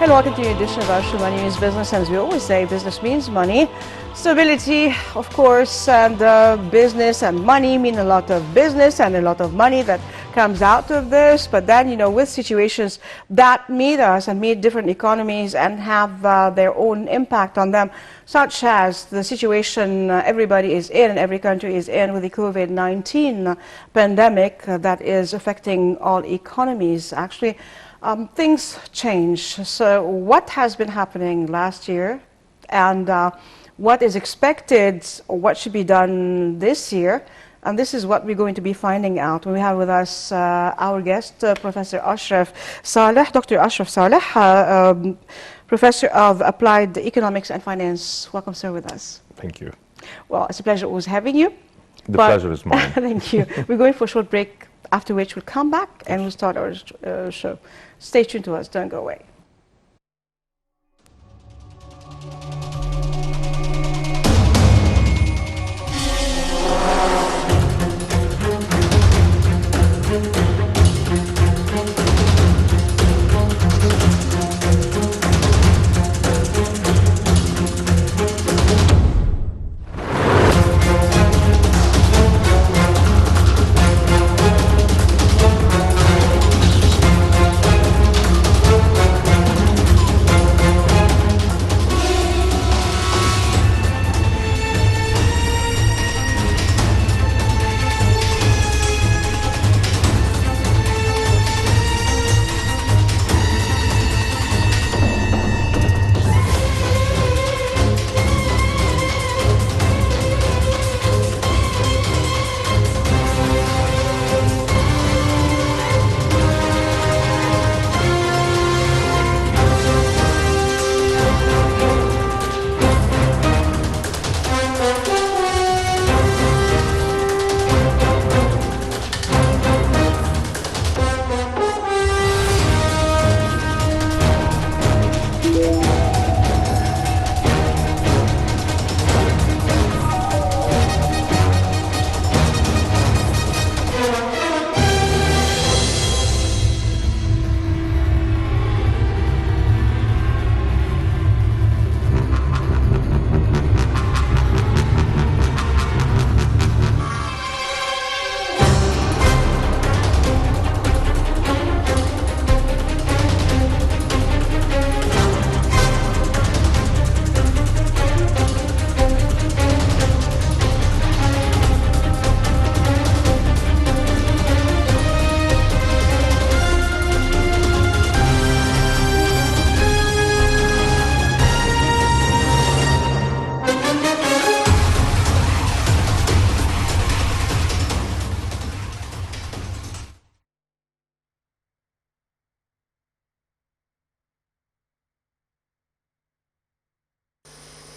Hello, welcome to your edition of Our Money Means Business. And as we always say, business means money. Stability, of course, and business and money mean a lot of business and a lot of money that comes out of this. But then, with situations that meet us and meet different economies and have their own impact on them, such as the situation everybody is in and every country is in with the COVID-19 pandemic that is affecting all economies. Actually, things change. So what has been happening last year and what is expected or what should be done this year? And this is what we're going to be finding out. We have with us our guest, Professor Ashraf Saleh, Dr. Ashraf Saleh, Professor of Applied Economics and Finance. Welcome, sir, with us. Thank you. Well, it's a pleasure always having you. The pleasure is mine. Thank you. We're going for a short break, after which we'll come back and we'll start our show. Stay tuned to us. Don't go away.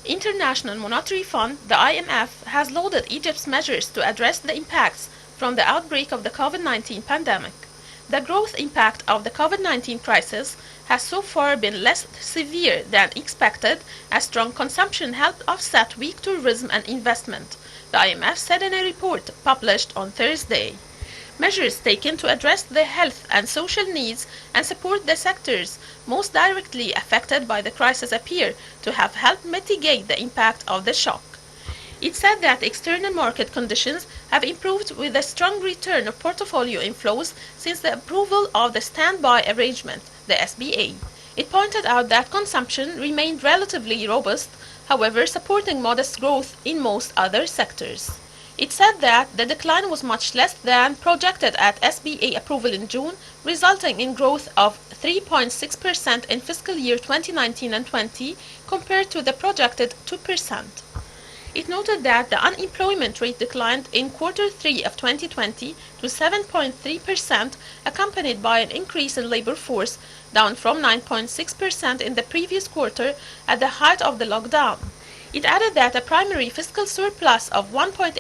International Monetary Fund, the IMF, has lauded Egypt's measures to address the impacts from the outbreak of the COVID-19 pandemic. The growth impact of the COVID-19 crisis has so far been less severe than expected, as strong consumption helped offset weak tourism and investment, the IMF said in a report published on Thursday. Measures taken to address the health and social needs and support the sectors most directly affected by the crisis appear to have helped mitigate the impact of the shock. It said that external market conditions have improved with a strong return of portfolio inflows since the approval of the Standby Arrangement, the SBA. It pointed out that consumption remained relatively robust, however supporting modest growth in most other sectors. It said that the decline was much less than projected at SBA approval in June, resulting in growth of 3.6% in fiscal year 2019 and 20 compared to the projected 2%. It noted that the unemployment rate declined in quarter 3 of 2020 to 7.3%, accompanied by an increase in labor force, down from 9.6% in the previous quarter at the height of the lockdown. It added that a primary fiscal surplus of 1.8%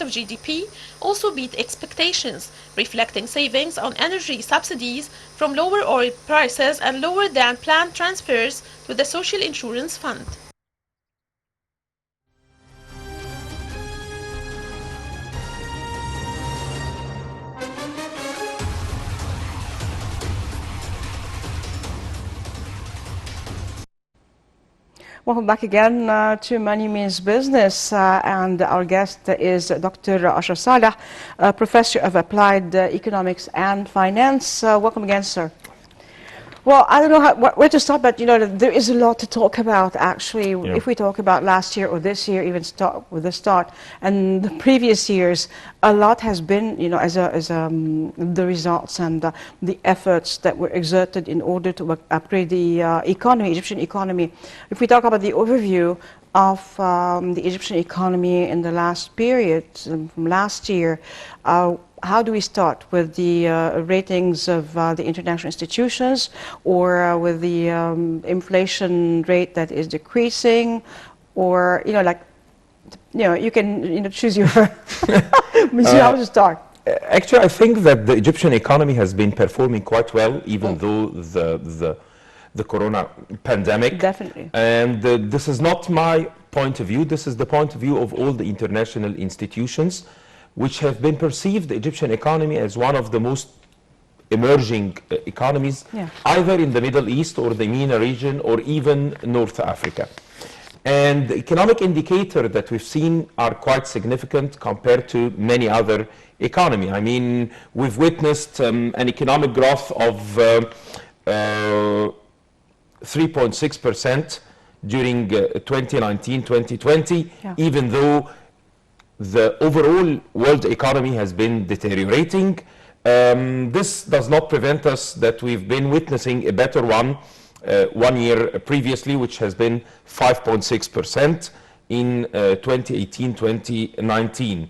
of GDP also beat expectations, reflecting savings on energy subsidies from lower oil prices and lower than planned transfers to the Social Insurance Fund. Welcome back again to Money Means Business, and our guest is Dr. Ashraf Saleh, Professor of Applied Economics and Finance. Welcome again, sir. Well, I don't know where to start, but you know, there is a lot to talk about actually. Yeah. If we talk about last year or this year, even start with the start and the previous years, a lot has been, you know, as the results and the efforts that were exerted in order to upgrade the economy, Egyptian economy. If we talk about the overview of the Egyptian economy in the last period, from last year, how do we start with the ratings of the international institutions, or with the inflation rate that is decreasing, or you know, like, you know, you can choose your how to start. Actually, I think that the Egyptian economy has been performing quite well, even though the corona pandemic. Definitely. And this is not my point of view. This is the point of view of all the international institutions, which have been perceived the Egyptian economy as one of the most emerging economies, either in the Middle East or the MENA region or even North Africa. And the economic indicators that we've seen are quite significant compared to many other economies. I mean, we've witnessed an economic growth of 3.6% during 2019-2020, even though the overall world economy has been deteriorating. This does not prevent us that we've been witnessing a better one 1 year previously, which has been 5.6% in 2018-2019.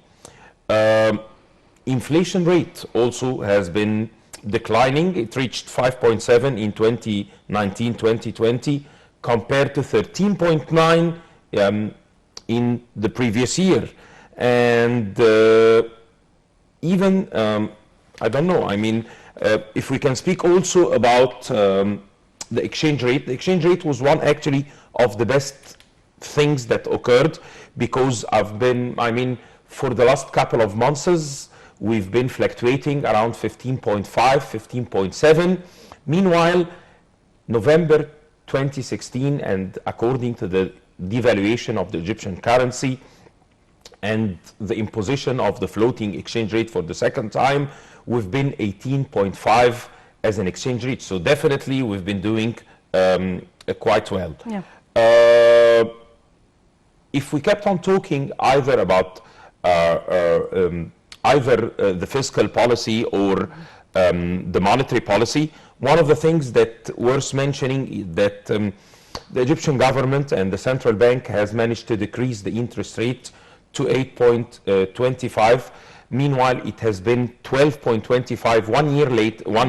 Inflation rate also has been declining. It reached 5.7 in 2019-2020 compared to 13.9 in the previous year. And even, I don't know, I mean, if we can speak also about the exchange rate was one actually of the best things that occurred, because for the last couple of months, we've been fluctuating around 15.5, 15.7. Meanwhile, November 2016, and according to the devaluation of the Egyptian currency, and the imposition of the floating exchange rate for the second time, we've been 18.5 as an exchange rate. So definitely we've been doing quite well. Yeah. If we kept on talking either about the fiscal policy or the monetary policy, one of the things that worth mentioning is that the Egyptian government and the central bank has managed to decrease the interest rate to 8.25. Meanwhile, it has been 12.25 1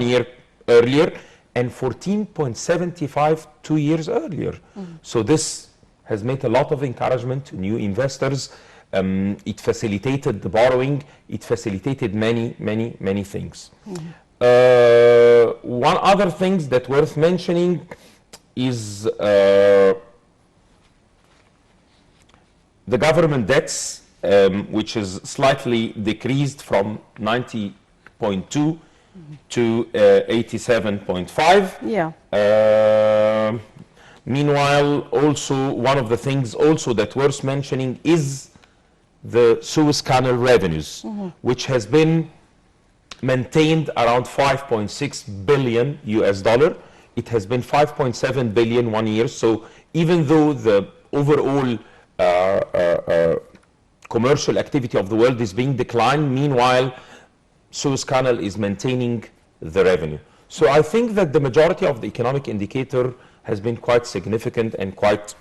year earlier, and 14.75 2 years earlier. So this has made a lot of encouragement to new investors. It facilitated the borrowing. It facilitated many things. One other thing that worth mentioning is the government debts, which is slightly decreased from 90.2 to 87.5. Yeah. Meanwhile, also one of the things also that worth mentioning is the Suez Canal revenues, which has been maintained around 5.6 billion US dollar. It has been 5.7 billion 1 year. So even though the overall commercial activity of the world is being declined, meanwhile, Suez Canal is maintaining the revenue. So I think that the majority of the economic indicator has been quite significant and quite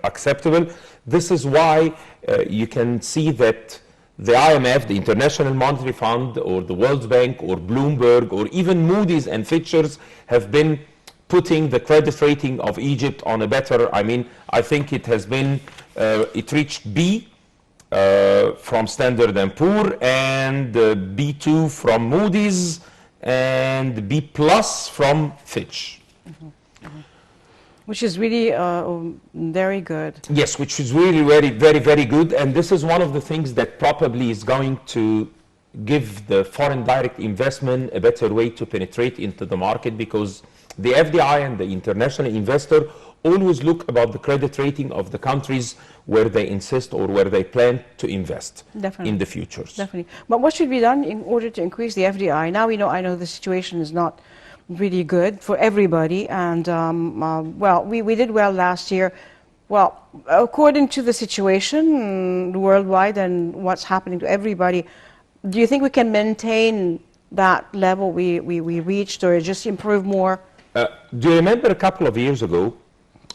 acceptable. This is why you can see that the IMF, the International Monetary Fund, or the World Bank, or Bloomberg, or even Moody's and Fitch's have been putting the credit rating of Egypt on a better, I think it has been, it reached B from Standard & Poor, and B2 from Moody's, and B plus from Fitch. Which is really very good. Yes, which is really very good. And this is one of the things that probably is going to give the foreign direct investment a better way to penetrate into the market, because the FDI and the international investor always look about the credit rating of the countries where they insist or where they plan to invest in the futures. Definitely. But what should be done in order to increase the FDI? Now I know the situation is not really good for everybody, and well, we did well last year. Well, according to the situation worldwide and what's happening to everybody, do you think we can maintain that level we reached, or just improve more? Do you remember a couple of years ago,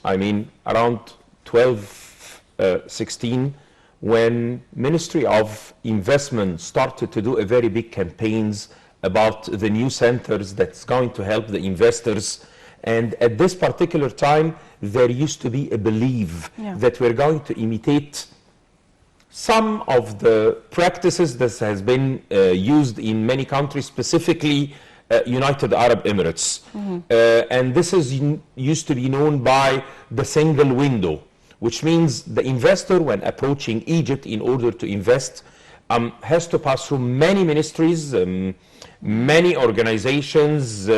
I mean around 12, 16, when Ministry of Investment started to do a very big campaigns about the new centers that's going to help the investors, and at this particular time there used to be a belief that we're going to imitate some of the practices that has been used in many countries, specifically United Arab Emirates. And this is used to be known by the single window, which means the investor, when approaching Egypt in order to invest, has to pass through many ministries, many organizations,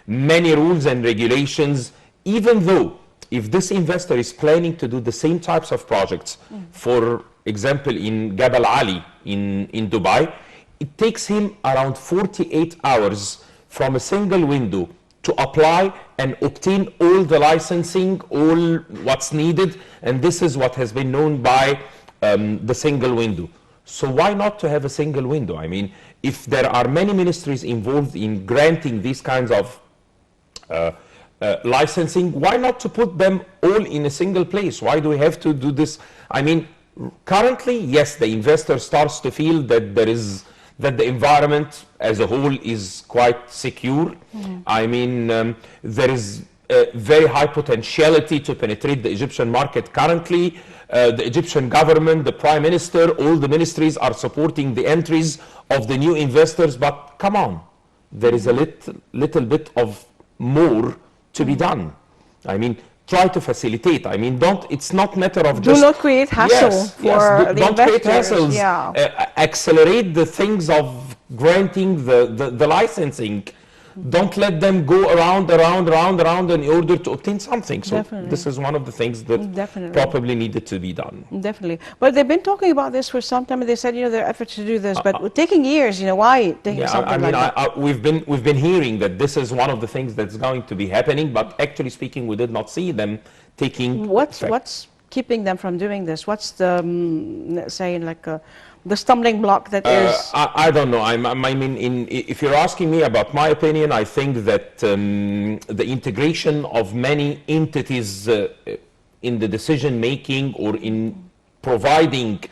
many rules and regulations, even though if this investor is planning to do the same types of projects, for example in Jabal Ali in Dubai, it takes him around 48 hours from a single window to apply and obtain all the licensing, all what's needed, and this is what has been known by the single window. So why not to have a single window? I mean, if there are many ministries involved in granting these kinds of licensing, why not to put them all in a single place? Why do we have to do this? I mean, currently, yes, the investor starts to feel that that the environment as a whole is quite secure. I mean, there is a very high potentiality to penetrate the Egyptian market currently. The Egyptian government, the Prime Minister, all the ministries are supporting the entries of the new investors, but come on, there is a little bit of more to be done. I mean, try to facilitate. I mean, it's not matter of just... Do not create hassle for the don't create investors. hassles. Accelerate the things of granting the licensing. Don't let them go around in order to obtain something. So this is one of the things that probably needed to be done. Definitely. But they've been talking about this for some time, and they said, there are efforts to do this, but taking years, why taking something like that? We've been hearing that this is one of the things that's going to be happening, but actually speaking, we did not see them taking What's keeping them from doing this? What's the, saying, like, the stumbling block that is... I don't know. I mean, if you're asking me about my opinion, I think that the integration of many entities in the decision making or in providing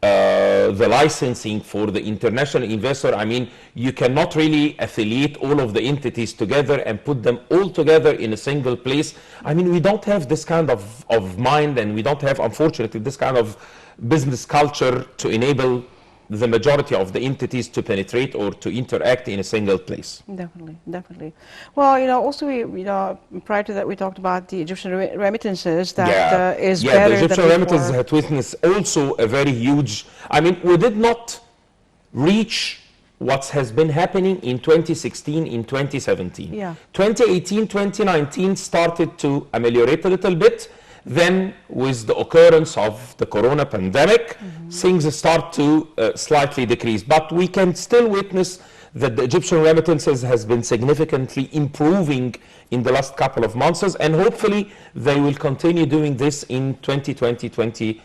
the licensing for the international investor, I mean, you cannot really affiliate all of the entities together and put them all together in a single place. I mean, we don't have this kind of mind, and we don't have, unfortunately, this kind of business culture to enable the majority of the entities to penetrate or to interact in a single place. Definitely. Well, also prior to that we talked about the Egyptian remittances that is better. The Egyptian remittances had witnessed also a very huge. I mean, we did not reach what has been happening in 2016, in 2017. 2018, 2019 started to ameliorate a little bit. Then, with the occurrence of the corona pandemic, things start to slightly decrease. But we can still witness that the Egyptian remittances has been significantly improving in the last couple of months, and hopefully they will continue doing this in 2021.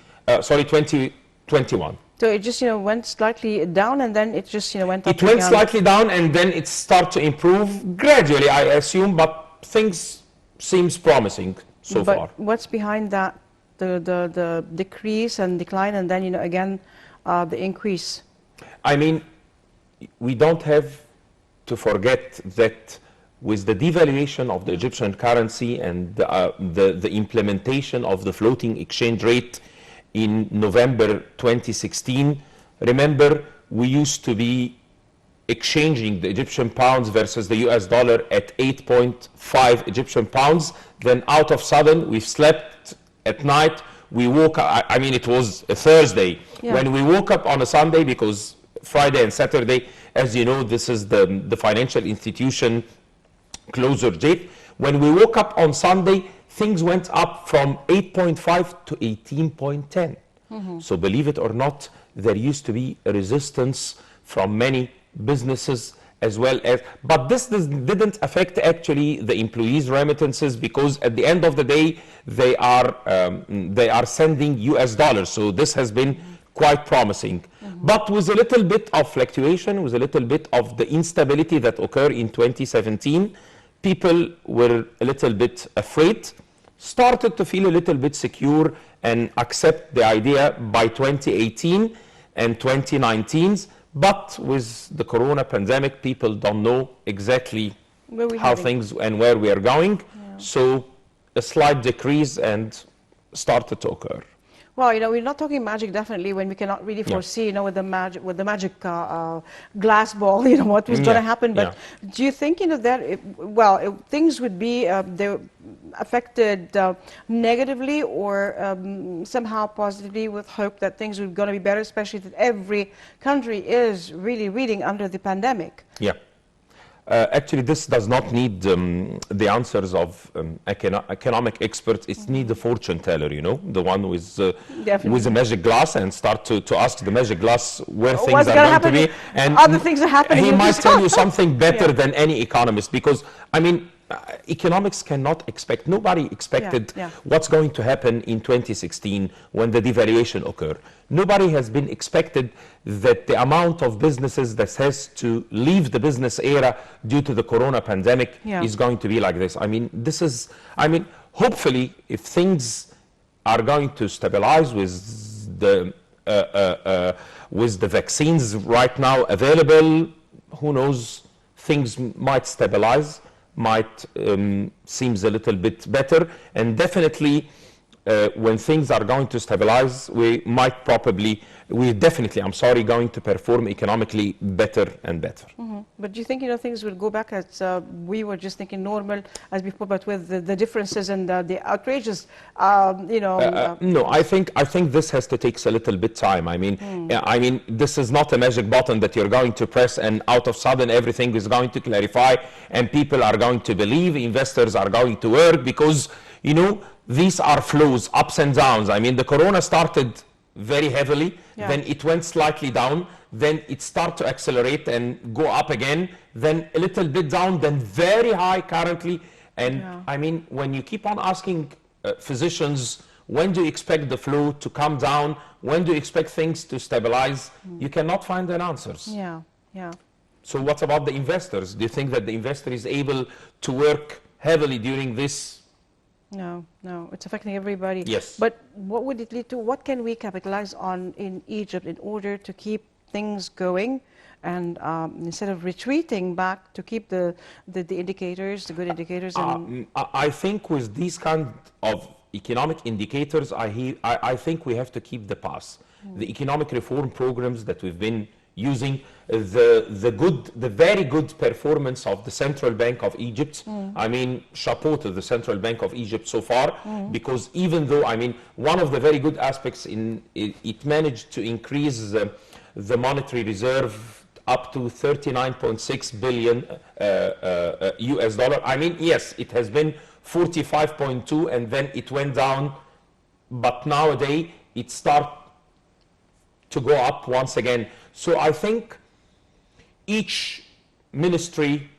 So it just went slightly down, and then it just went up. It went slightly down, and then it started to improve gradually, I assume, but things seems promising. So far. What's behind that, the decrease and decline, and then again the increase? I mean, we don't have to forget that with the devaluation of the Egyptian currency and the implementation of the floating exchange rate in November 2016, remember, we used to be exchanging the Egyptian pounds versus the US dollar at 8.5 Egyptian pounds. Then out of sudden, we slept at night. We woke up, I mean, it was a Thursday. When we woke up on a Sunday, because Friday and Saturday, as you know, this is the financial institution closure date. When we woke up on Sunday, things went up from 8.5 to 18.10. So believe it or not, there used to be a resistance from many businesses as well as, but this didn't affect actually the employees' remittances, because at the end of the day, they are sending US dollars. So this has been quite promising. But with a little bit of fluctuation, with a little bit of the instability that occurred in 2017, people were a little bit afraid, started to feel a little bit secure and accept the idea by 2018 and 2019. But with the corona pandemic, people don't know exactly how things and where we are going. So a slight decrease and started to occur. Well, we're not talking magic, definitely, when we cannot really foresee, with the magic glass ball, what was going to happen. But do you think, that things would be they affected negatively or somehow positively, with hope that things were going to be better, especially that every country is really reeling under the pandemic? Yeah. Actually, this does not need the answers of economic experts. It needs the fortune teller, the one with a magic glass, and start to ask the magic glass where things are going to be. And other things are happening. He might tell you something better than any economist, because, economics cannot expect, nobody expected what's going to happen in 2016 when the devaluation occurred. Nobody has been expected that the amount of businesses that has to leave the business era due to the corona pandemic is going to be like this. Hopefully, if things are going to stabilize with the vaccines right now available, who knows, things might stabilize, might seems a little bit better, and definitely when things are going to stabilize, we're definitely going to perform economically better and better. But do you think, things will go back as we were just thinking normal as before, but with the differences and the outrageous, No, I think this has to take a little bit time. This is not a magic button that you're going to press and out of sudden everything is going to clarify and people are going to believe, investors are going to work, because, these are flows, ups and downs. The corona started very heavily, then it went slightly down, then it started to accelerate and go up again, then a little bit down, then very high currently. And when you keep on asking physicians, when do you expect the flow to come down, when do you expect things to stabilize, you cannot find an answers. So what about the investors? Do you think that the investor is able to work heavily during this? No, it's affecting everybody. Yes. But what would it lead to? What can we capitalize on in Egypt in order to keep things going, and instead of retreating back, to keep the indicators, the good indicators? And I think with these kind of economic indicators, I think we have to keep the path. The economic reform programs that we've been using, the very good performance of the Central Bank of Egypt. Chapeau to the Central Bank of Egypt so far, because even though, one of the very good aspects it managed to increase the monetary reserve up to 39.6 billion US dollar. Yes, it has been 45.2 and then it went down, but nowadays it starts to go up once again. So I think each ministry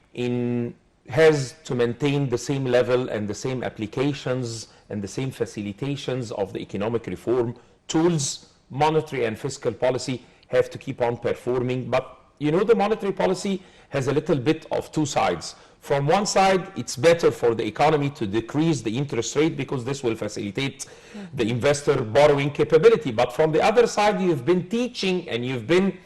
has to maintain the same level and the same applications and the same facilitations of the economic reform tools. Monetary and fiscal policy have to keep on performing, but the monetary policy has a little bit of two sides. From one side, it's better for the economy to decrease the interest rate because this will facilitate the investor borrowing capability. But from the other side, you've been teaching and you've been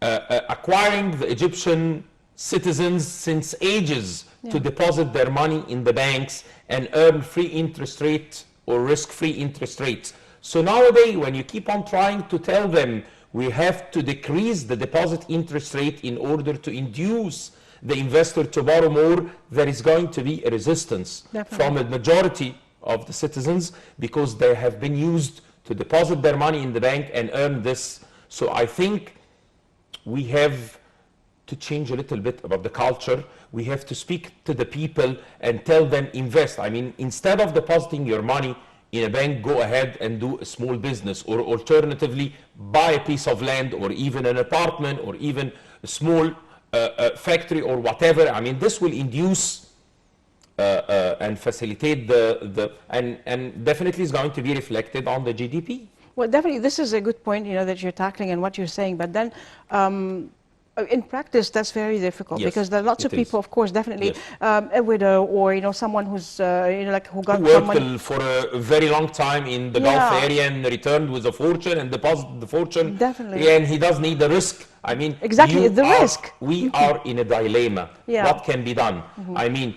acquiring the Egyptian citizens since ages to deposit their money in the banks and earn free interest rate or risk-free interest rates. So nowadays, when you keep on trying to tell them we have to decrease the deposit interest rate in order to induce the investor to borrow more, there is going to be a resistance from a majority of the citizens because they have been used to deposit their money in the bank and earn this. So I think we have to change a little bit about the culture. We have to speak to the people and tell them invest. I mean, instead of depositing your money in a bank, go ahead and do a small business, or alternatively buy a piece of land or even an apartment or even a small factory or whatever. I mean, this will induce and facilitate and definitely is going to be reflected on the GDP. Well, definitely, this is a good point, that you're tackling and what you're saying. But then, in practice, that's very difficult, Yes, because there are lots of it is. people, of course, definitely, Yes. a widow, or someone who's like who got Who some worked money. for a very long time in the Yeah. Gulf area and returned with a fortune and deposited the fortune. Definitely. And he does need the risk. I mean, Exactly, the risk. We are in a dilemma. Yeah. What can be done? I mean,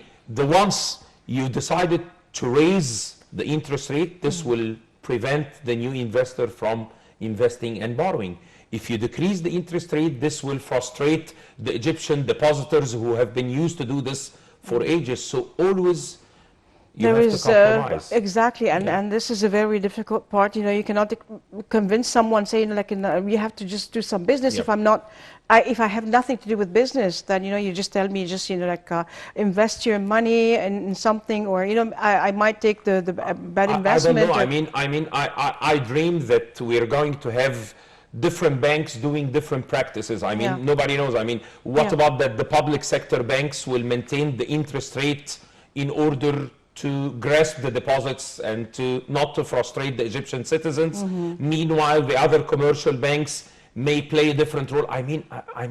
once you decided to raise the interest rate, this will prevent the new investor from investing and borrowing. If you decrease the interest rate, this will frustrate the Egyptian depositors who have been used to do this for ages. So always you There have is to compromise. exactly, and this is a very difficult part. You cannot convince someone saying like, you have to just do some business. Yep. If I'm not, if I have nothing to do with business, then you just tell me just like invest your money in something, or I might take the bad investment. I don't know. I dream that we're going to have different banks doing different practices. I mean, Yeah. nobody knows. I mean, what Yeah. about that the public sector banks will maintain the interest rate in order to grasp the deposits and not to frustrate the Egyptian citizens? Meanwhile, the other commercial banks may play a different role. I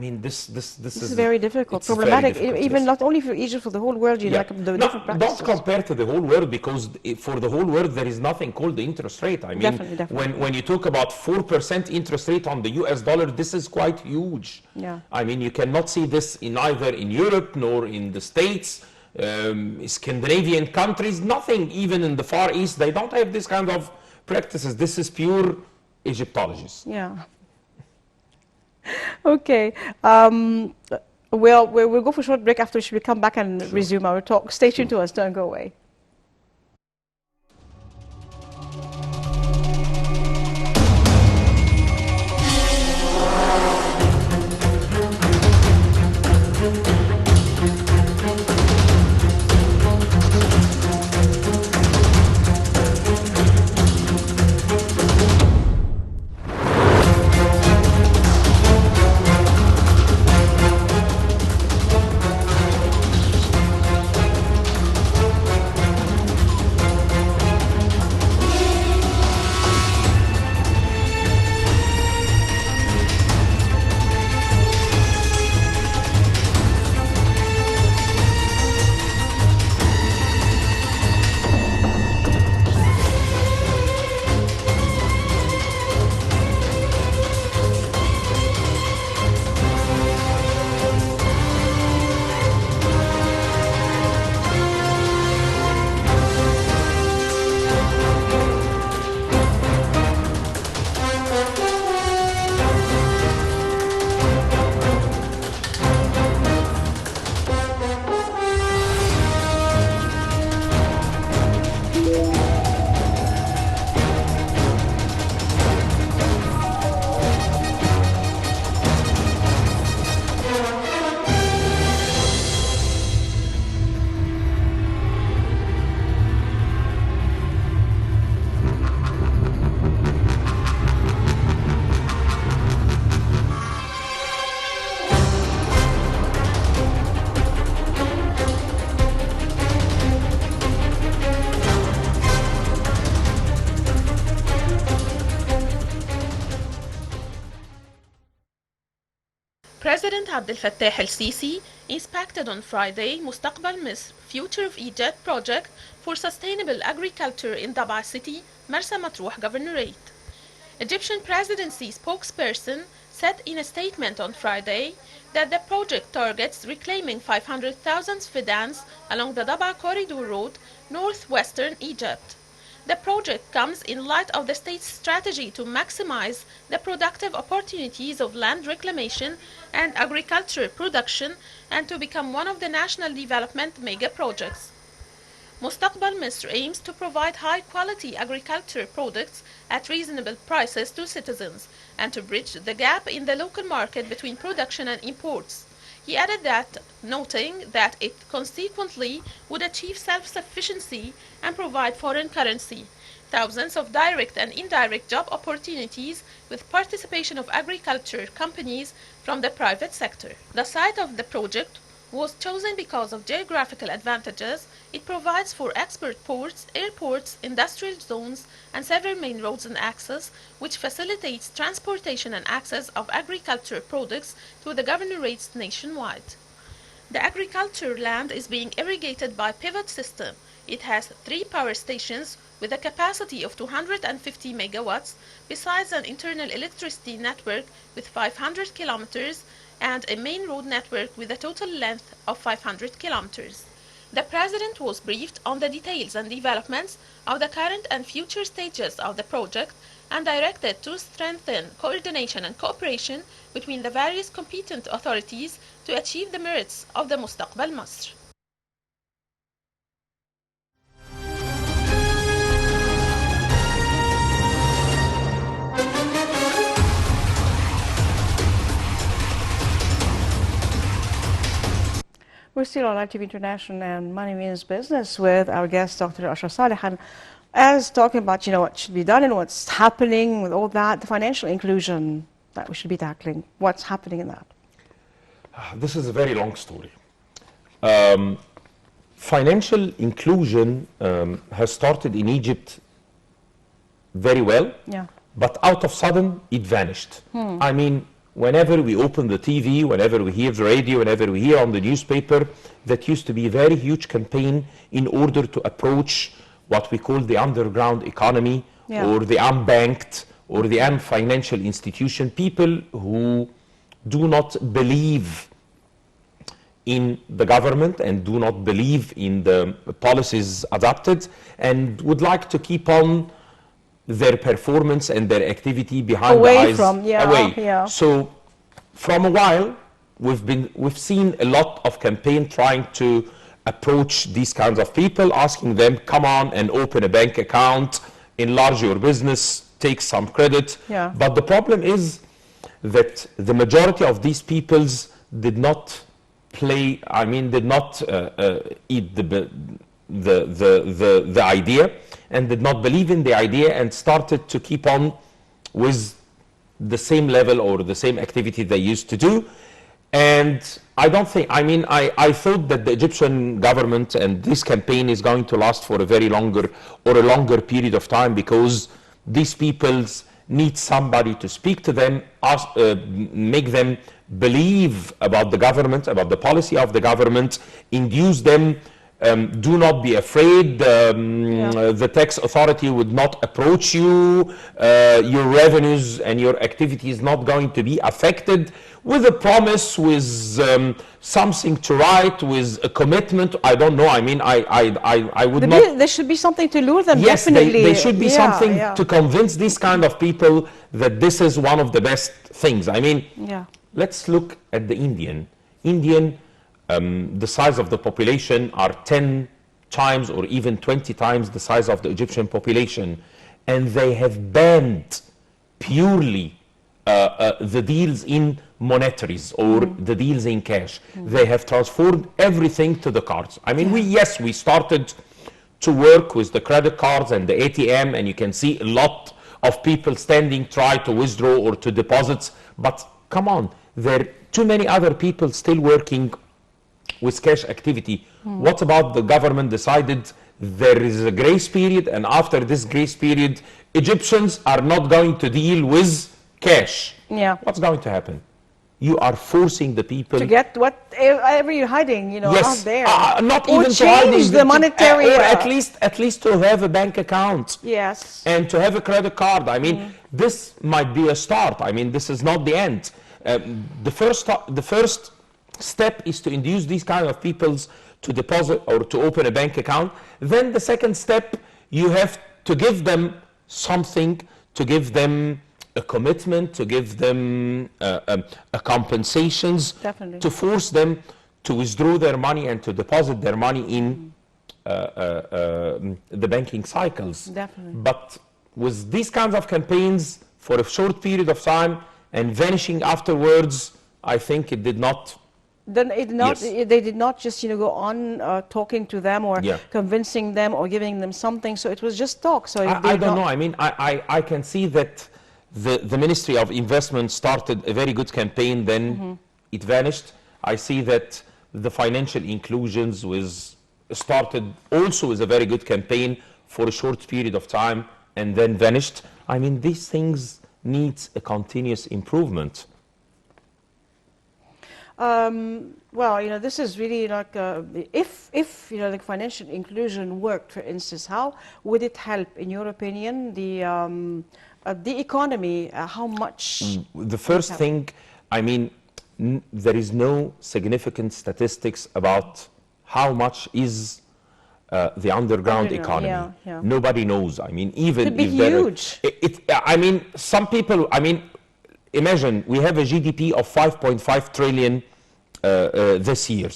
mean, this This is very difficult, it's very problematic, difficult, even yes. not only for Egypt, for the whole world. Yeah. Like the No, different practices. don't compare to the whole world, because for the whole world there is nothing called the interest rate. I mean, Definitely. when you talk about 4% interest rate on the US dollar, this is quite huge. Yeah. I mean, you cannot see this either in Europe nor in the States, Scandinavian countries, nothing. Even in the Far East, they don't have this kind of practices. This is pure Egyptologies. Yeah. Okay. We'll go for a short break, after which we'll come back and resume our talk. Stay tuned to us. Don't go away. President Abdel Fattah el-Sisi inspected on Friday Mustaqbal Misr, Future of Egypt project for sustainable agriculture in Daba City, Marsa Matruh Governorate. Egyptian presidency spokesperson said in a statement on Friday that the project targets reclaiming 500,000 fidans along the Daba Corridor Road, northwestern Egypt. The project comes in light of the state's strategy to maximize the productive opportunities of land reclamation and agriculture production and to become one of the national development mega projects. Mustaqbal Misr aims to provide high-quality agriculture products at reasonable prices to citizens and to bridge the gap in the local market between production and imports. He added that, noting that it consequently would achieve self-sufficiency and provide foreign currency, thousands of direct and indirect job opportunities with participation of agriculture companies from the private sector. The site of the project was chosen because of geographical advantages. It provides for export ports, airports, industrial zones, and several main roads and access, which facilitates transportation and access of agriculture products to the governorates nationwide. The agriculture land is being irrigated by pivot system. It has 3 power stations with a capacity of 250 megawatts, besides an internal electricity network with 500 kilometers and a main road network with a total length of 500 kilometers. The President was briefed on the details and developments of the current and future stages of the project and directed to strengthen coordination and cooperation between the various competent authorities to achieve the merits of the Mustaqbal Masr. We're still on ITV International and Money Means Business with our guest, Dr. Ashra Saleh. And as talking about, what should be done and what's happening with all that, the financial inclusion that we should be tackling, what's happening in that? This is a very long story. Financial inclusion has started in Egypt very well, but out of sudden it vanished. I mean, whenever we open the TV, whenever we hear the radio, whenever we hear on the newspaper, that used to be a very huge campaign in order to approach what we call the underground economy, or the unbanked or the unfinancial institution, people who do not believe in the government and do not believe in the policies adopted and would like to keep on their performance and their activity behind away the eyes from, away. So from a while we've seen a lot of campaign trying to approach these kinds of people, asking them, come on and open a bank account, enlarge your business, take some credit. But the problem is that the majority of these peoples did not did not eat the idea and did not believe in the idea and started to keep on with the same level or the same activity they used to do. And I don't think, I thought that the Egyptian government and this campaign is going to last for a longer period of time, because these peoples need somebody to speak to them, make them believe about the government, about the policy of the government, induce them, do not be afraid, the tax authority would not approach you, your revenues and your activity is not going to be affected, with a promise, with something to write, with a commitment. I don't know, I would not... There should be something to lure them, yes, definitely. There should be something to convince these kind of people that this is one of the best things. Let's look at the Indian, the size of the population are 10 times or even 20 times the size of the Egyptian population, and they have banned purely the deals in monetaries or the deals in cash. They have transformed everything to the cards. We started to work with the credit cards and the ATM, and you can see a lot of people standing, try to withdraw or to deposit, but come on, there are too many other people still working with cash activity. What about the government decided there is a grace period, and after this grace period Egyptians are not going to deal with cash? What's going to happen? You are forcing the people to get whatever you're hiding, out there. Not or even change to hiding the monetary. Or at least to have a bank account. Yes. And to have a credit card. This might be a start. This is not the end. The first step is to induce these kind of peoples to deposit or to open a bank account. Then the second step, you have to give them something, to give them a commitment, to give them a compensations, Definitely. to force them to withdraw their money and to deposit their money in the banking cycles. Definitely. But with these kinds of campaigns for a short period of time and vanishing afterwards, I think it did not. Then Yes. they did not just go on talking to them or Yeah. convincing them or giving them something. So it was just talk. So if I they're don't not- know. I mean, I can see that the Ministry of Investment started a very good campaign, then it vanished. I see that the financial inclusions was started also with a very good campaign for a short period of time and then vanished. I mean, these things need a continuous improvement. Well, this is really like if like financial inclusion worked, for instance, how would it help, in your opinion, the economy? How much? The first help? thing, I mean, there is no significant statistics about how much is the underground Underground, economy. yeah, yeah. Nobody knows. I mean, even Could be if there are- huge. I mean, some people. I mean, imagine we have a GDP of 5.5 trillion this year.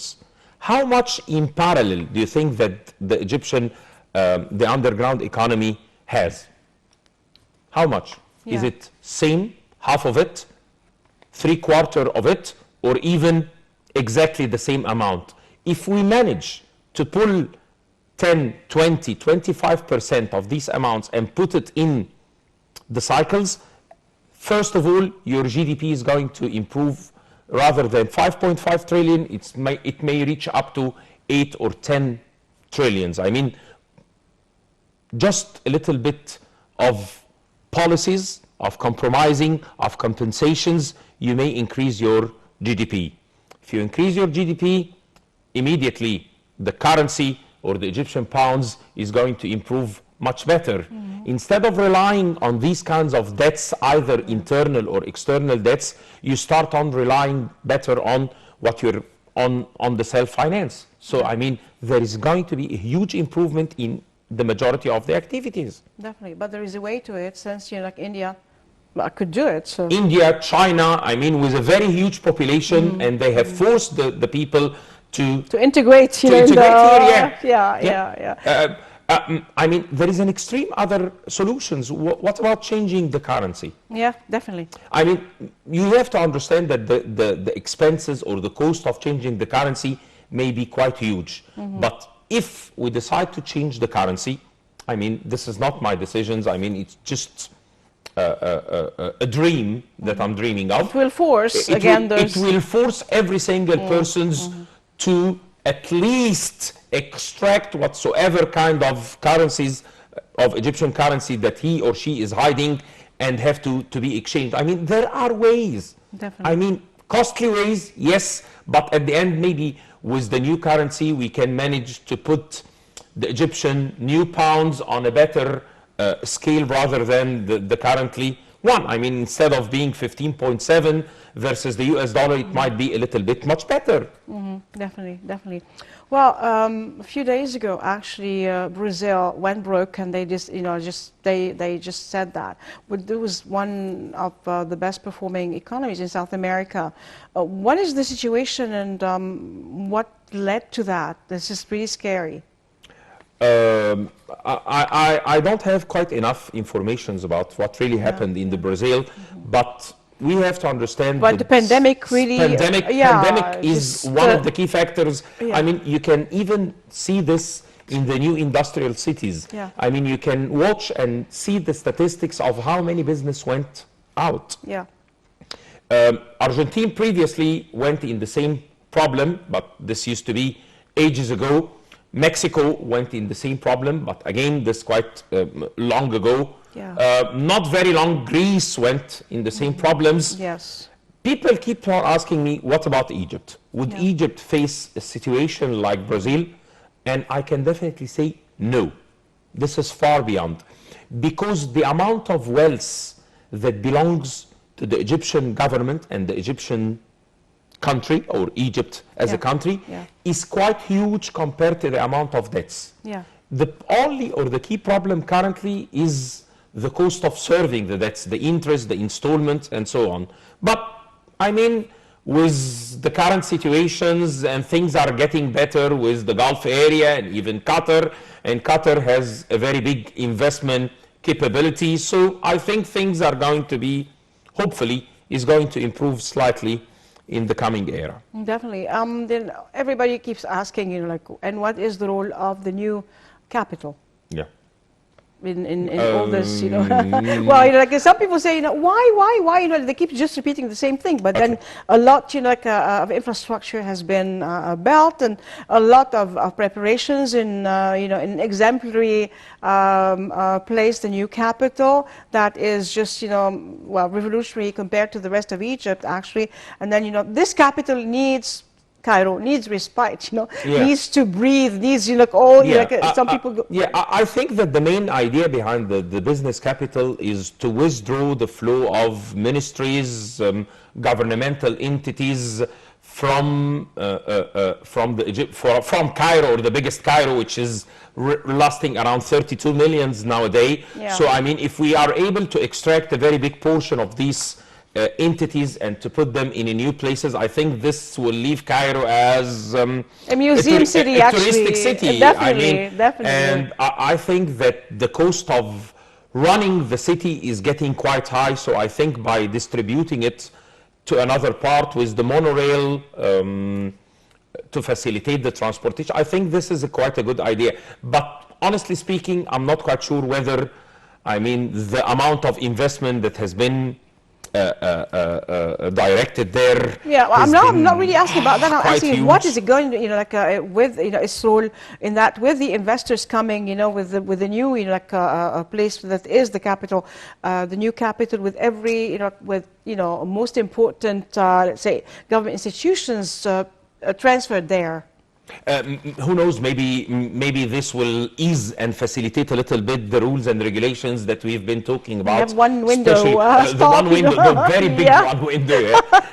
How much in parallel do you think that the Egyptian, the underground economy has? How much? Is Yeah. it same, half of it, 3/4 of it, or even exactly the same amount? If we manage to pull 10, 20, 25% of these amounts and put it in the cycles, first of all, your GDP is going to improve. Rather than 5.5 trillion, it may reach up to 8 or 10 trillions. I mean, just a little bit of policies, of compromising, of compensations, you may increase your GDP. If you increase your GDP, immediately the currency or the Egyptian pounds is going to improve much better. Instead of relying on these kinds of debts, either internal or external debts, you start on relying better on what you're on the self-finance. So, I mean, there is going to be a huge improvement in the majority of the activities. Definitely, but there is a way to it, since like India could do it. So India, China, I mean, with a very huge population, and they have forced the people to to integrate, To in integrate the, here, yeah. yeah. I mean, there is an extreme other solutions. What about changing the currency? Yeah, definitely. I mean, you have to understand that the expenses or the cost of changing the currency may be quite huge. But if we decide to change the currency, I mean, this is not my decisions. I mean, it's just a dream that I'm dreaming of. It will force, It again, will, those... it will force every single persons to at least extract whatsoever kind of currencies of Egyptian currency that he or she is hiding and have to be exchanged. I mean, there are ways. Definitely. I mean, costly ways, yes, but at the end, maybe with the new currency, we can manage to put the Egyptian new pounds on a better scale rather than the currently one. I mean, instead of being 15.7 versus the US dollar, it might be a little bit much better. Definitely, definitely. Well, a few days ago, actually, Brazil went broke, and they just, they just said that. But it was one of the best performing economies in South America. What is the situation, and what led to that? This is pretty scary. I don't have quite enough information about what really happened in the Brazil, but we have to understand But that the pandemic really, pandemic is just, one of the key factors. yeah. I mean, you can even see this in the new industrial cities. Yeah. I mean, you can watch and see the statistics of how many business went out. Yeah, Argentina previously went in the same problem, but this used to be ages ago. Mexico went in the same problem, but again, this quite long ago. Yeah. Not very long, Greece went in the same problems. yes. People keep on asking me, what about Egypt? Would Yeah. Egypt face a situation like Brazil? And I can definitely say no. This is far beyond. Because the amount of wealth that belongs to the Egyptian government and the Egyptian country, or Egypt as a Yeah. country, Yeah. is quite huge compared to the amount of debts. Yeah. The only or the key problem currently is the cost of serving the debts, the interest, the installments, and so on. But I mean, with the current situations, and things are getting better with the Gulf area and even Qatar, and Qatar has a very big investment capability. So I think things are going to be, hopefully, is going to improve slightly in the coming era. Definitely. Then everybody keeps asking, you know, like, and what is the role of the new capital Yeah. in all this, you know? Well, you know, like some people say, you know, why, you know, they keep just repeating the same thing, but then a lot, you know, like of infrastructure has been built, and a lot of preparations in, you know, in exemplary place, the new capital that is just, you know, well, revolutionary compared to the rest of Egypt, actually. And then, you know, this capital needs Cairo needs respite, you know, needs to breathe, needs, you know, like all, you know, like some people go. Yeah, I think that the main idea behind the business capital is to withdraw the flow of ministries, governmental entities from from Cairo, or the biggest Cairo, which is lasting around 32 millions nowadays. Yeah. So I mean, if we are able to extract a very big portion of these entities and to put them in new places, I think this will leave Cairo as a museum city, a actually. touristic city. Definitely, I mean, definitely. And I think that the cost of running the city is getting quite high. So I think by distributing it to another part with the monorail to facilitate the transportation, I think this is quite a good idea. But honestly speaking, I'm not quite sure whether, I mean, the amount of investment that has been directed there. Yeah, well, I'm not really asking about that. I'm asking what is it going to, you know, like with, you know, its role in that, with the investors coming, you know, with the new, you know, like a place that is the capital, the new capital, with every, you know, with, you know, most important, let's say, government institutions transferred there. Who knows, maybe this will ease and facilitate a little bit the rules and regulations that we've been talking about. We have one window, the one window, the very big one window.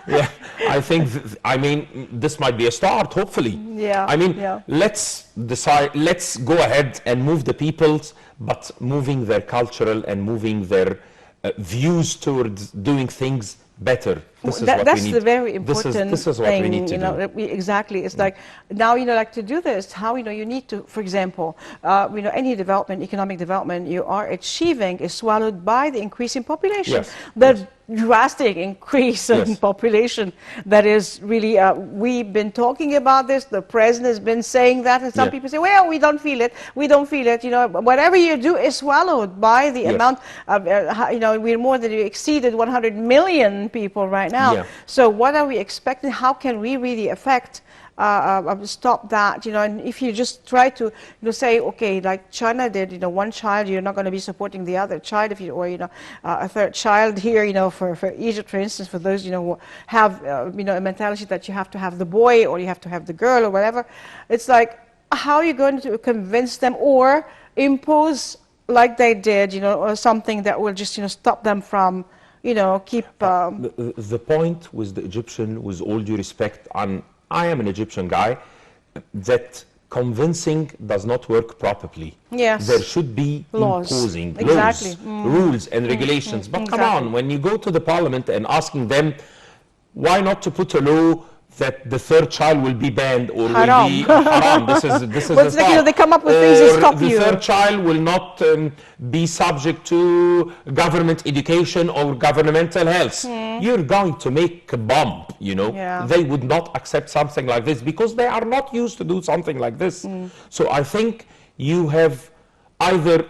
Yeah. I think, I mean, this might be a start, hopefully. Yeah. I mean, let's decide, let's go ahead and move the peoples, but moving their cultural and moving their views towards doing things better. This is what that's we need. the very important this is what thing, we need to you know, do. Exactly. It's like, now, you know, like to do this, how, you know, you need to, for example, you know, any development, economic development you are achieving is swallowed by the increase in population. Yes. The drastic increase in population that is really, we've been talking about this, the president has been saying that, and some people say, well, we don't feel it, you know, whatever you do is swallowed by the amount of, you know, we're more than exceeded 100 million people right now. So what are we expecting? How can we really affect, stop that, you know? And if you just try to, you know, say, okay, like China did, you know, one child, you're not going to be supporting the other child, if you, or, you know, a third child here, you know, for Egypt, for instance, for those, you know, who have, you know, a mentality that you have to have the boy or you have to have the girl or whatever. It's like, how are you going to convince them or impose, like they did, you know, or something that will just, you know, stop them from, you know, keep... The point with the Egyptian, with all due respect, and I am an Egyptian guy, that convincing does not work properly. Yes. There should be laws. Imposing Exactly. laws, rules and regulations. But come on, when you go to the parliament and asking them, why not to put a law that the third child will be banned or will be haram? This is What's like, you know, they come up with things that stop you. The third child will not be subject to government education or governmental health. You're going to make a bomb, you know. They would not accept something like this because they are not used to do something like this. So I think you have either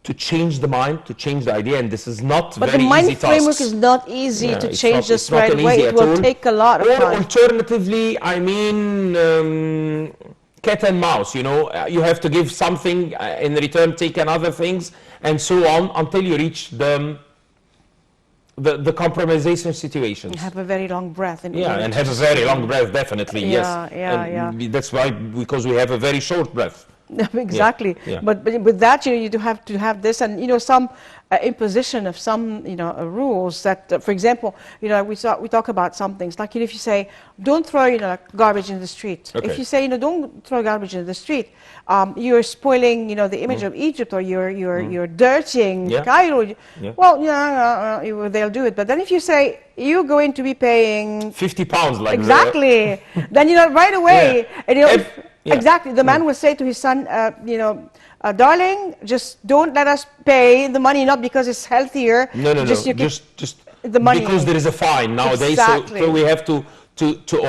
to change the mind, to change the idea, and this is not very easy. But the mind framework tasks. is not easy to change this not right away. It will take a lot of time. Or alternatively, I mean, cat and mouse, you know, you have to give something in return, take another things, and so on until you reach the compromisation situations. Have a very long breath. And have a very long breath, definitely, yes. Yeah. That's why, because we have a very short breath. Exactly. Yeah. But with that, you do have to have this, and some imposition of some rules that, for example, we talk about some things like if you say don't throw like garbage in the street. Okay. If you say don't throw garbage in the street, you're spoiling the image of Egypt, or you're dirtying Yeah. Cairo. Yeah. Well, they'll do it. But then if you say you're going to be paying £50 like exactly, then right away, Yeah. and Yeah. exactly, the man will say to his son, darling, just don't let us pay the money, not because it's healthier. No, just just the money. because there is a fine nowadays, Exactly. so we have to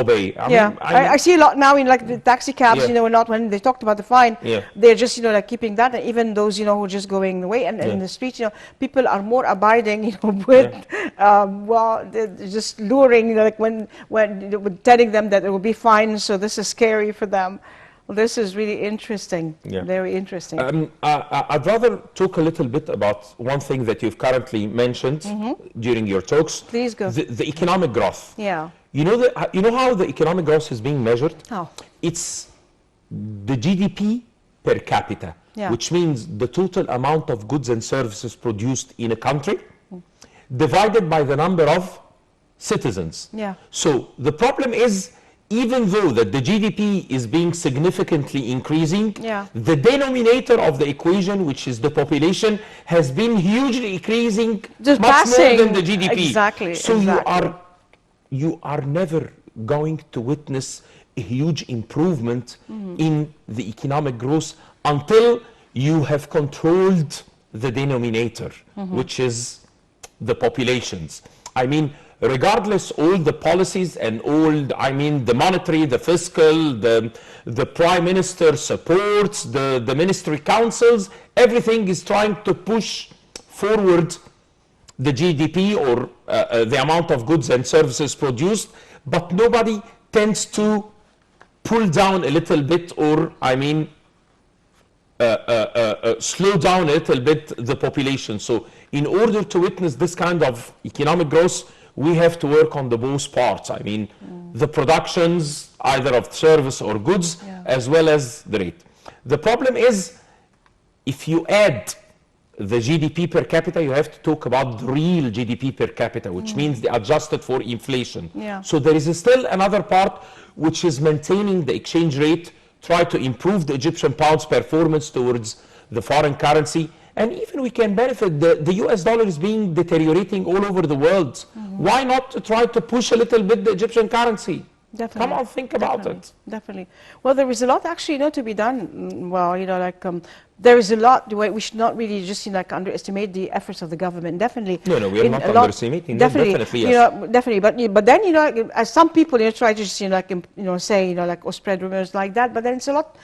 obey. I Yeah, mean, I I see a lot now in like the taxi cabs. Yeah. Not when they talked about the fine. Yeah. They're just like keeping that, and even those who are just going away, and in the streets, people are more abiding, with they're just luring, like when telling them that it will be fine. So this is scary for them. Well, this is really interesting. Yeah. Very interesting. I'd rather talk a little bit about one thing that you've currently mentioned during your talks. Please go. The economic growth. Yeah. You know how the economic growth is being measured? How? It's the GDP per capita, Yeah. which means the total amount of goods and services produced in a country divided by the number of citizens. Yeah. So the problem is, even though that the GDP is being significantly increasing, Yeah. the denominator of the equation, which is the population, has been hugely increasing, Just much passing. more than the GDP. Exactly, So exactly. you are never going to witness a huge improvement in the economic growth until you have controlled the denominator, which is the populations. I mean, regardless all the policies and the monetary, the fiscal, the prime minister supports, the ministry councils, everything is trying to push forward the GDP or the amount of goods and services produced, but nobody tends to pull down a little bit, or slow down a little bit the population. So in order to witness this kind of economic growth, we have to work on the both parts. I mean, the productions, either of service or goods, as well as the rate. The problem is, if you add the GDP per capita, you have to talk about the real GDP per capita, which means the adjusted for inflation. Yeah. So there is still another part, which is maintaining the exchange rate, try to improve the Egyptian pound's performance towards the foreign currency. And even we can benefit, the US dollar is being deteriorating all over the world. Why not to try to push a little bit the Egyptian currency? Definitely. Come on, think about it. Definitely. Well, there is a lot actually, to be done. Well, there is a lot. We should not really just underestimate the efforts of the government. Definitely. No, we are not underestimating them. Definitely, yes. Definitely. But then as some people try to just say or spread rumors like that. But then it's a lot.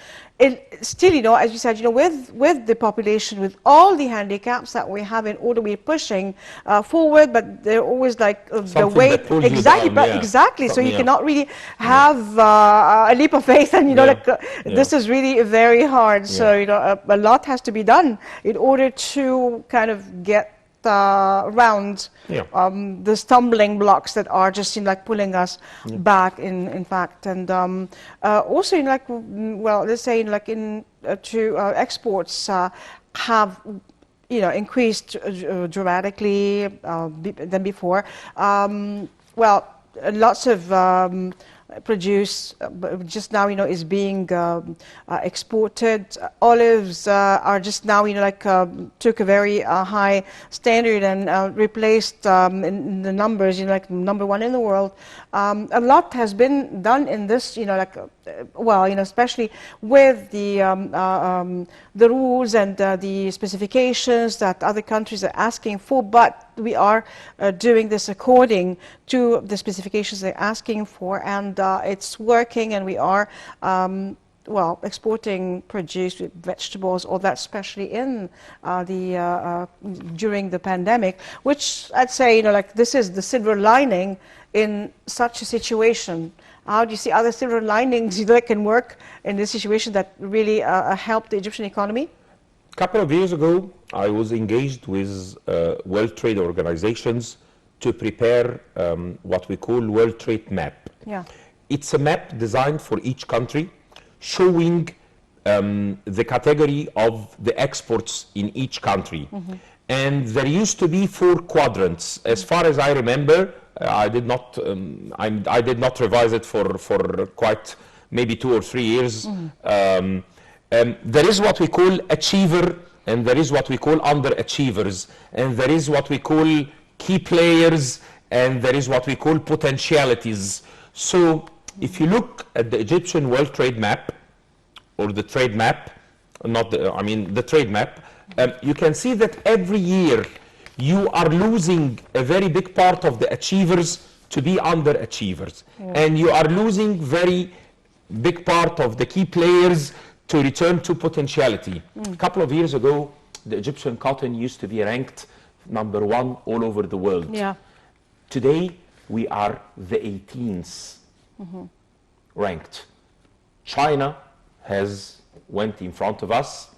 Still, as you said, with the population, with all the handicaps that we have, in order we're pushing forward, but they're always the Something way that pulls you exactly, down, but yeah. exactly. So you Yeah. cannot really have a leap of faith, and this is really very hard. So a lot has to be done in order to kind of get around the stumbling blocks that are just pulling us back in fact. And also let's say to exports have increased dramatically than before. Lots of produce just now is being exported. Olives are just now took a very high standard and replaced in the numbers number one in the world. A lot has been done in this especially with the rules and the specifications that other countries are asking for, but we are doing this according to the specifications they're asking for, and it's working, and we are exporting produce, vegetables, all that, especially in during the pandemic, which I'd say this is the silver lining in such a situation. How do you see other silver linings that can work in this situation that really help the Egyptian economy? A couple of years ago, I was engaged with World Trade organizations to prepare what we call World Trade Map. Yeah. It's a map designed for each country, showing the category of the exports in each country. And there used to be 4 quadrants. As far as I remember, I did not revise it for quite maybe 2 or 3 years. There is what we call achiever, and there is what we call underachievers, and there is what we call key players, and there is what we call potentialities. So if you look at the Egyptian World Trade Map, or the trade map, the trade map, you can see that every year you are losing a very big part of the achievers to be underachievers. And you are losing very big part of the key players to return to potentiality. A couple of years ago, the Egyptian cotton used to be ranked #1 all over the world. Yeah. Today, we are the 18th ranked. China has went in front of us,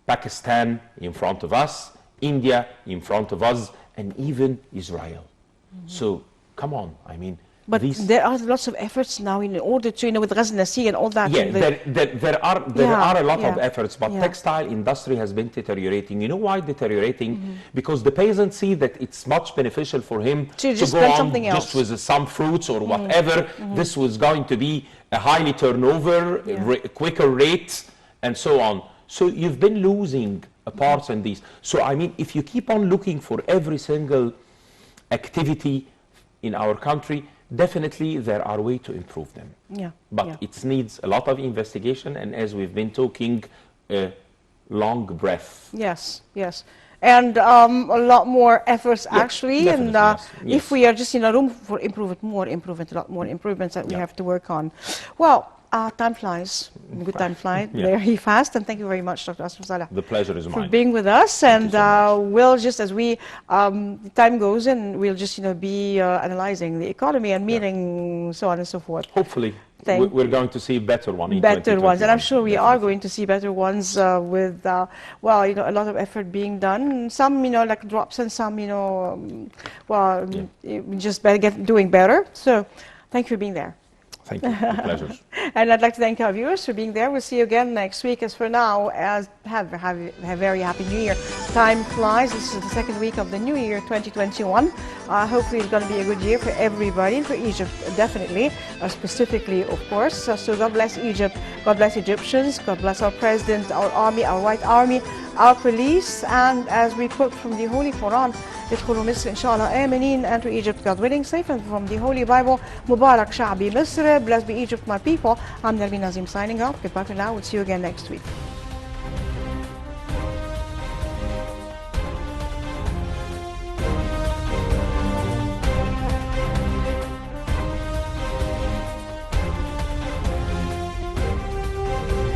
Pakistan in front of us, India in front of us, and even Israel. So, come on, I mean, But there are lots of efforts now in order to, with Ghaz Nasi and all that. yeah, there are a lot of efforts, but yeah. textile industry has been deteriorating. You know why deteriorating? Because the peasant see that it's much beneficial for him To to just go spend on something just else. with some fruits or whatever. This was going to be a highly turnover, quicker rate, and so on. So you've been losing parts in these. So I mean, if you keep on looking for every single activity in our country, definitely there are ways to improve them. Yeah. But it needs a lot of investigation, and as we've been talking, a long breath. Yes, yes. And a lot more efforts actually. definitely, And yes. if we are just in a room for improvement, a lot more improvements that we have to work on. Well, time flies. Good time flies very fast. And thank you very much, Dr. Asraf Saleh, The pleasure is for mine. being with us. Thank And you so much. we'll just, as we time goes in, we'll just be analyzing the economy and meeting so on and so forth. Hopefully, Thank we're going to see better one in Better ones, and I'm sure we are definitely. going to see better ones with, well, a lot of effort being done. Some, like drops, and some, just doing better. So, thank you for being there. Thank you. The pleasure. And I'd like to thank our viewers for being there. We'll see you again next week. As for now, have a very happy New Year. Time flies. This is the second week of the New Year 2021. Hopefully it's going to be a good year for everybody, for Egypt definitely, specifically of course. So God bless Egypt, God bless Egyptians, God bless our president, our army, our white army, our police, and as we quote from the Holy Quran, ادخلوا مصر إن شاء الله آمنين, enter Egypt God willing, safe, and from the Holy Bible, Mubarak Sha'bi Misr, blessed be Egypt my people. I'm Nermin Nazim signing off. Goodbye for now. We'll see you again next week.